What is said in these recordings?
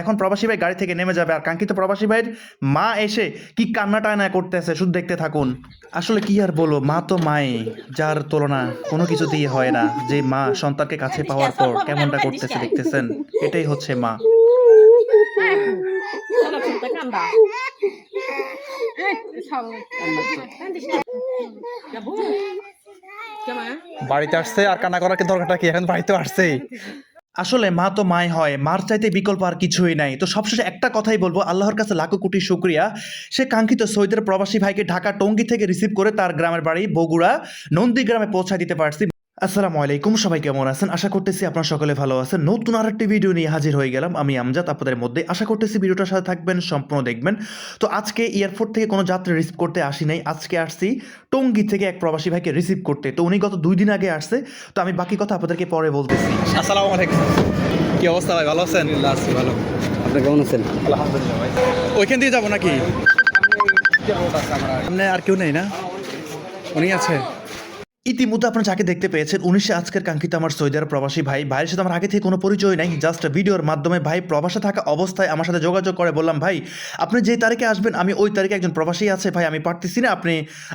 এখন প্রবাসী ভাই গাড়ি থেকে নেমে যাবে আর কাঙ্ক্ষিত প্রবাসী ভাইয়ের মা এসে কি কান্না টান্না করতেছে, শুধু দেখতে থাকুন। আসলে কি আর বলবো, মা তো মাই, যার তুলনা কোনো কিছুতেই হয় না। যে মা সন্তানকে কাছে পাওয়ার পর কেমনটা করতেছে দেখতেছেন, এটাই হচ্ছে মা। বাড়িতে আসছে আর কান্না করার কি দরকারটা কি, এখন বাড়িতে আসছেই। আসলে মা তো মাই হয়, মার চাইতে বিকল্প আর কিছুই নাই। তো সবশেষে একটা কথাই বলবো, আল্লাহর কাছে লাখো কোটি শুকরিয়া, সে কাঙ্ক্ষিত সৌদির প্রবাসী ভাইকে ঢাকা টঙ্গী থেকে রিসিভ করে তার গ্রামের বাড়ি বগুড়া নন্দীগ্রামে পৌঁছায় দিতে পারছি। আসসালামু আলাইকুম, সবাই কেমন আছেন? আশা করতেছি আপনারা সকলে ভালো আছেন। নতুন আরেকটি ভিডিও নিয়ে হাজির হয়ে গেলাম আমি আমজাদ আপনাদের মধ্যে। আশা করতেছি ভিডিওটার সাথে থাকবেন, সম্পূর্ণ দেখবেন। তো আজকে এয়ারপোর্ট থেকে কোনো যাত্রী রিসিভ করতে আসি নাই, আজকে আসছি টঙ্গী থেকে এক প্রবাসী ভাইকে রিসিভ করতে। তো উনি গত 2 দিন আগে আসছে, তো আমি বাকি কথা আপনাদেরকে পরে বলতেছি। আসসালামু আলাইকুম, কি অবস্থা ভাই, ভালো আছেন? আছি ভালো। আপনি কেমন আছেন? আলহামদুলিল্লাহ ভাই। ওইখান দিয়ে যাবো নাকি? সামনে আর কেউ নেই না, উনি আছে। ইতিমধ্যে আপনারা যাকে দেখতে পেয়েছেন, 19 আজকের কাঙ্ক্ষিত আমার সৌদি আরব প্রবাসী ভাই। ভাইয়ের সাথে আমার আগে থেকে কোনো পরিচয় নাই, জাস্ট ভিডিওর মাধ্যমে ভাই প্রবাসে থাকা অবস্থায় আমার সাথে যোগাযোগ করে। বললাম ভাই আপনি যে তারিখে আসবেন আমি ওই তারিখে একজন প্রবাসী আছে ভাই, আমি পারতেছি না,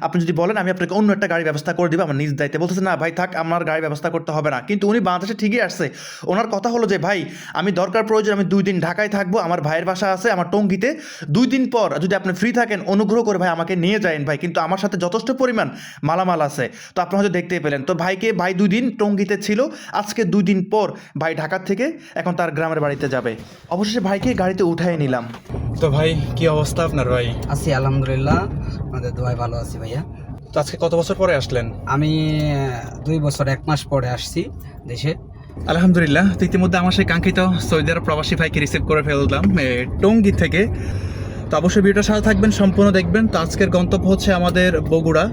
আপনি যদি বলেন আমি আপনাকে অন্য একটা গাড়ি ব্যবস্থা করে দিব আমার নিজ দায়িত্বে। বলতেছে না ভাই থাক, আমার গাড়ি ব্যবস্থা করতে হবে না। কিন্তু উনি বাংলাদেশে ঠিকই আসছে। ওনার কথা হলো যে ভাই আমি দরকার প্রয়োজন আমি 2 দিন ঢাকায় থাকবো, আমার ভাইয়ের বাসা আছে আমার টঙ্গীতে। 2 দিন পর যদি আপনি ফ্রি থাকেন অনুগ্রহ করে ভাই আমাকে নিয়ে যায়েন ভাই, কিন্তু আমার সাথে যথেষ্ট পরিমাণ মালামাল আছে। তো আপনারা হয়তো দেখতেই পেলেন। তো ভাই 2 দিন টঙ্গীতে ছিল, আজকে 2 দিন পর ভাই ঢাকার থেকে এখন তার গ্রামের বাড়িতে যাবে। অবশেষে ভাইকে গাড়িতে উঠাই নিলাম। তো ভাই কি অবস্থা আপনার? ভাই আছি আলহামদুলিল্লাহ, আপনাদের দোয়ায় ভালো আছি ভাইয়া। তো আজকে কত বছর পরে আসলেন? আমি 2 বছর 1 মাস পরে আসছি দেশে। আলহামদুলিল্লাহ। তো ইতিমধ্যে আমার সেই কাঙ্ক্ষিত সৌদি আরব প্রবাসী ভাইকে রিসিভ করে ফেললাম টঙ্গী থেকে। তো অবশ্যই ভিডিওটার সাথে থাকবেন, সম্পূর্ণ দেখবেন। তো আজকের গন্তব্য হচ্ছে আমাদের বগুড়া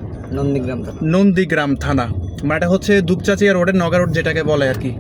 নন্দীগ্রাম থানা, মানে এটা হচ্ছে দুপচাচিয়া রোডের নগা রোড যেটাকে বলে আর কি।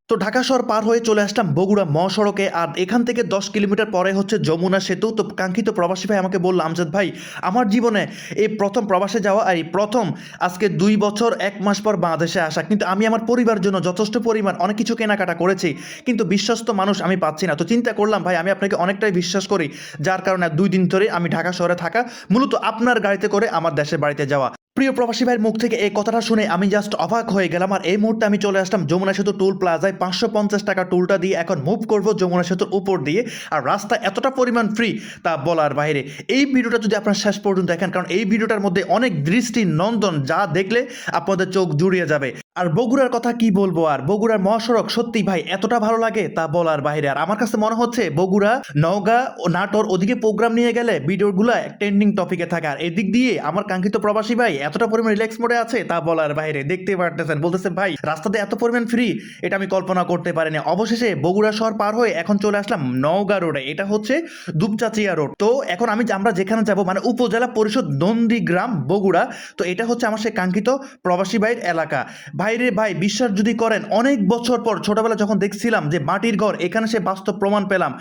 তো ঢাকা শহর পার হয়ে চলে আসলাম বগুড়া মহাসড়কে, আর এখান থেকে 10 কিলোমিটার পরে হচ্ছে যমুনা সেতু। তো কাঙ্ক্ষিত প্রবাসী ভাই আমাকে বলল, আমজাদ ভাই আমার জীবনে এই প্রথম প্রবাসে যাওয়া, আর এই প্রথম আজকে 2 বছর 1 মাস পর বাংলাদেশে আসা। কিন্তু আমি আমার পরিবারের জন্য যথেষ্ট পরিমাণ অনেক কিছু কেনাকাটা করেছি, কিন্তু বিশ্বস্ত মানুষ আমি পাচ্ছি না। তো চিন্তা করলাম ভাই আমি আপনাকে অনেকটাই বিশ্বাস করি, যার কারণে 2 দিন ধরে আমি ঢাকা শহরে থাকা, মূলত আপনার গাড়িতে করে আমার দেশের বাড়িতে যাওয়া। প্রিয় প্রবাসী ভাইয়ের মুখ থেকে এই কথাটা শুনে আমি জাস্ট অবাক হয়ে গেলাম। আর এই মুহূর্তে আমি চলে আসলাম যমুনা সেতু টোল প্লাজায়। 550 টাকা টোলটা দিয়ে এখন মুভ করব যমুনা সেতুর উপর দিয়ে। আর রাস্তা এতটা পরিমাণ ফ্রি তা বলার বাইরে। এই ভিডিওটা যদি আপনারা শেষ পর্যন্ত দেখেন, কারণ এই ভিডিওটার মধ্যে অনেক দৃষ্টি নন্দন, যা দেখলে আপনাদের চোখ জুড়িয়ে যাবে। আর বগুড়ার কথা কি বলবো, আর বগুড়ার মহাসড়ক সত্যি ভাই এতটা ভালো লাগে তা বলার বাইরে। আর আমার কাছে মনে হচ্ছে বগুড়া, নওগাঁ ও নাটোর ওদিকে প্রোগ্রাম নিয়ে গেলে ভিডিওগুলো ট্রেন্ডিং টপিকে থাকে, আর এদিক দিয়ে আমার কাঙ্ক্ষিত প্রবাসী ভাই এতটা পরিমাণ রিল্যাক্স মোডে আছে তা বলার বাইরে। দেখতে পারতেছেন, বলতেছে ভাই রাস্তাতে এত পরিমাণ ফ্রি, এটা আমি কল্পনা করতে পারিনি। অবশেষে বগুড়া শহর পার হয়ে এখন চলে আসলাম নওগাঁ রোডে, এটা হচ্ছে দুপচাচিয়া রোড। তো এখন আমরা যেখানে যাব মানে উপজেলা পরিষদ নন্দীগ্রাম বগুড়া। তো এটা হচ্ছে আমার সেই কাঙ্ক্ষিত প্রবাসী ভাইয়ের এলাকা। ভাইরে ভাই বিশ্বাস যদি করেন, অনেক বছর পর ছোটবেলা যখন দেখছিলাম যে মাটির ঘর, এখানে সে বাস্তব প্রমাণ পেলাম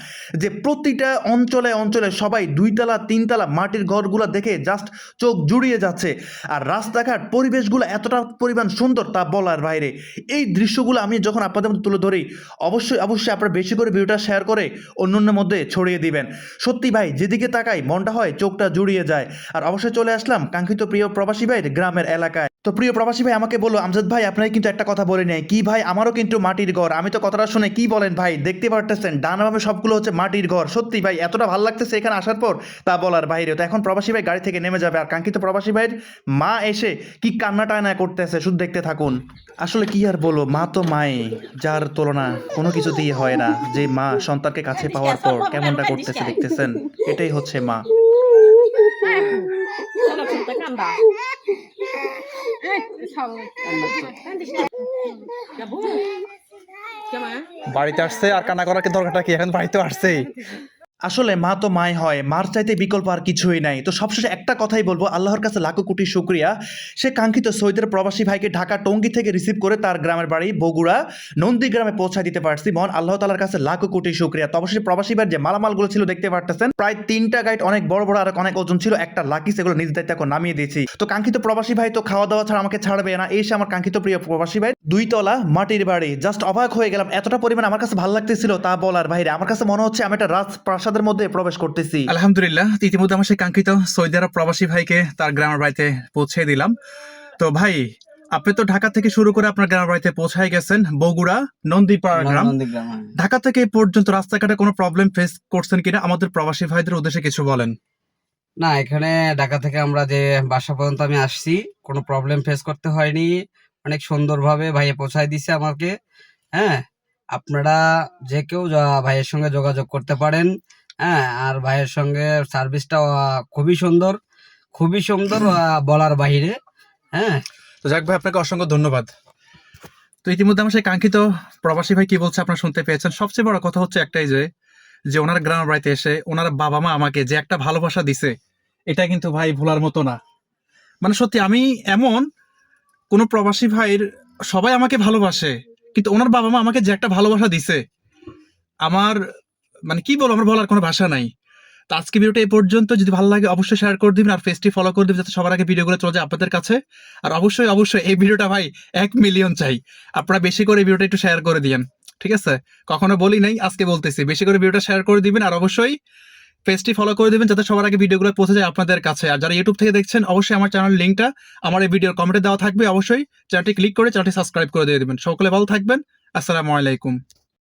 যে প্রতিটা অঞ্চলে অঞ্চলে সবাই 2 তলা 3 তলা মাটির ঘরগুলো দেখে জাস্ট চোখ জুড়িয়ে যাচ্ছে। আর রাস্তাঘাট পরিবেশগুলো এতটা পরিমাণ সুন্দর তা বলার বাইরে। এই দৃশ্যগুলো আমি যখন আপনাদের মধ্যে তুলে ধরি, অবশ্যই আপনারা বেশি করে ভিডিওটা শেয়ার করে অন্যান্যের মধ্যে ছড়িয়ে দিবেন। সত্যি ভাই যেদিকে তাকাই মনটা হয় চোখটা জুড়িয়ে যায়। আর অবশ্যই চলে আসলাম কাঙ্ক্ষিত প্রিয় প্রবাসী ভাইয়ের গ্রামের এলাকায়। তো প্রিয় প্রবাসী ভাই আমাকে বললো, আমজাদ ভাই আপনাকে কিন্তু একটা কথা বলে নেই কি ভাই, আমারও কিন্তু মাটির ঘর। আমি তো কথাটা শুনে কি বলেন ভাই, দেখতে পারতেছেন ডানাভাবে সবগুলো হচ্ছে মাটির ঘর। সত্যি ভাই এতটা ভালো লাগতেছে এখানে আসার পর তা বলার বাইরে। তো এখন প্রবাসী ভাই গাড়ি থেকে নেমে যাবে আর কাঙ্ক্ষিত প্রবাসী ভাইয়ের মা এসে কি কান্না টান্না করতেছে, শুধু দেখতে থাকুন। আসলে কি আর বলবো, মা তো মাই, যার তুলনা কোনো কিছুতেই হয় না। যে মা সন্তানকে কাছে পাওয়ার পর কেমনটা করতেছে দেখতেছেন, এটাই হচ্ছে মা। বাড়িতে আসছে আর কান্না করার কি দরকারটা কি, এখন বাড়িতে আসছেই। আসলে মা তো মাই হয়, মার চাইতে বিকল্প আর কিছুই নাই। তো সবশেষে একটা কথাই বলবো, আল্লাহর কাছে লাখো কোটি শুকরিয়া, সে কাঙ্ক্ষিত সৌদির প্রবাসী ভাইকে ঢাকা টঙ্গী থেকে রিসিভ করে তার গ্রামের বাড়ি বগুড়া নন্দীগ্রামে পৌঁছায় দিতে পারছি। মহান আল্লাহ তাআলার কাছে লাখো কোটি শুকরিয়া। তো অবশ্যই প্রবাসী ভাইয়ের যে মালামালগুলো ছিল দেখতে পারতেছেন, প্রায় 3টা গাইড, অনেক বড় বড় আর অনেক ওজন ছিল, একটা লাকি, সেগুলো নিজ দায়িত্বে এখন নামিয়ে দিয়েছি। তো কাঙ্ক্ষিত প্রবাসী ভাই তো খাওয়া দাওয়া ছাড়া আমাকে ছাড়বে না। এসে আমার কাঙ্ক্ষিত প্রিয় প্রবাসী ভাই 2 তলা মাটির বাড়ি, জাস্ট অবাক হয়ে গেলাম, এতটা পরিমাণ আমার কাছে ভালো লাগতেছিল তা বলার বাইরে। আমার কাছে মনে হচ্ছে আমি একটা রাজপ্রাসাদের মধ্যে প্রবেশ করতেছি। আলহামদুলিল্লাহ, ইতিমধ্যে আমার সেই কাঙ্ক্ষিত সৌদি আরব প্রবাসী ভাইকে তার গ্রামের বাড়িতে পৌঁছে দিলাম। তো ভাই, আপনি তো ঢাকা থেকে শুরু করে আপনার গ্রামের বাড়িতে পৌঁছায় গেছেন বগুড়া নন্দীপাড়া গ্রাম। নন্দীগ্রাম, হ্যাঁ। ঢাকা থেকে এই পর্যন্ত রাস্তাঘাটে কোনো প্রবলেম ফেস করছেন কিনা আমাদের প্রবাসী ভাইদের উদ্দেশ্যে কিছু বলেন। না, এখানে ঢাকা থেকে আমরা যে বাসা পর্যন্ত আমি আসছি, কোনো প্রবলেম ফেস করতে হয়নি। অনেক সুন্দরভাবে ভাইয়ে পৌঁছায় দিছে আমাকে। হ্যাঁ, আপনারা যে কেউ ভাইয়ের সঙ্গে যোগাযোগ করতে পারেন। হ্যাঁ, আর ভাইয়ের সঙ্গে সার্ভিসটা খুবই সুন্দর, খুবই সুন্দর, বলার বাইরে। হ্যাঁ, তো যাক ভাই, আপনাকে অসংখ্য ধন্যবাদ। তো ইতিমধ্যে আমার সেই কাঙ্ক্ষিত প্রবাসী ভাই কি বলছে আপনারা শুনতে পেয়েছেন। সবচেয়ে বড় কথা হচ্ছে একটাই, যে ওনার গ্রামের বাড়িতে এসে ওনার বাবা মা আমাকে যে একটা ভালোবাসা দিছে, এটা কিন্তু ভাই ভোলার মতো না। মানে সত্যি, আমি এমন কোনো প্রবাসী ভাইয়ের, সবাই আমাকে ভালোবাসে, কিন্তু ওনার বাবা মা আমাকে যে একটা ভালোবাসা দিছে, আমার মানে কি বলবো, আমার বলার কোনো ভাষা নাই। তো আজকে ভিডিওটা এই পর্যন্ত। যদি ভালো লাগে অবশ্যই শেয়ার করে দিবেন আর পেজটি ফলো করে দিবেন, যাতে সবার আগে ভিডিওগুলো চলে যায় আপনাদের কাছে। আর অবশ্যই অবশ্যই এই ভিডিওটা ভাই 1 মিলিয়ন চাই। আপনারা বেশি করে ভিডিওটা একটু শেয়ার করে দিয়েন, ঠিক আছে? কখনো বলি নাই, আজকে বলতেছি, বেশি করে ভিডিওটা শেয়ার করে দিবেন আর অবশ্যই পেজটি ফলো করে দিবেন, যাতে সবার আগে ভিডিওগুলো পৌঁছে যায় আপনাদের কাছে। আর যারা ইউটিউব থেকে দেখছেন, অবশ্যই আমার চ্যানেল লিঙ্কটা আমার এই ভিডিওর কমেন্টে দেওয়া থাকবে। অবশ্যই চ্যানেলটি ক্লিক করে চ্যানেলটি সাবস্ক্রাইব করে দিয়ে দিবেন। সকলে ভালো থাকবেন। আসসালামু আলাইকুম।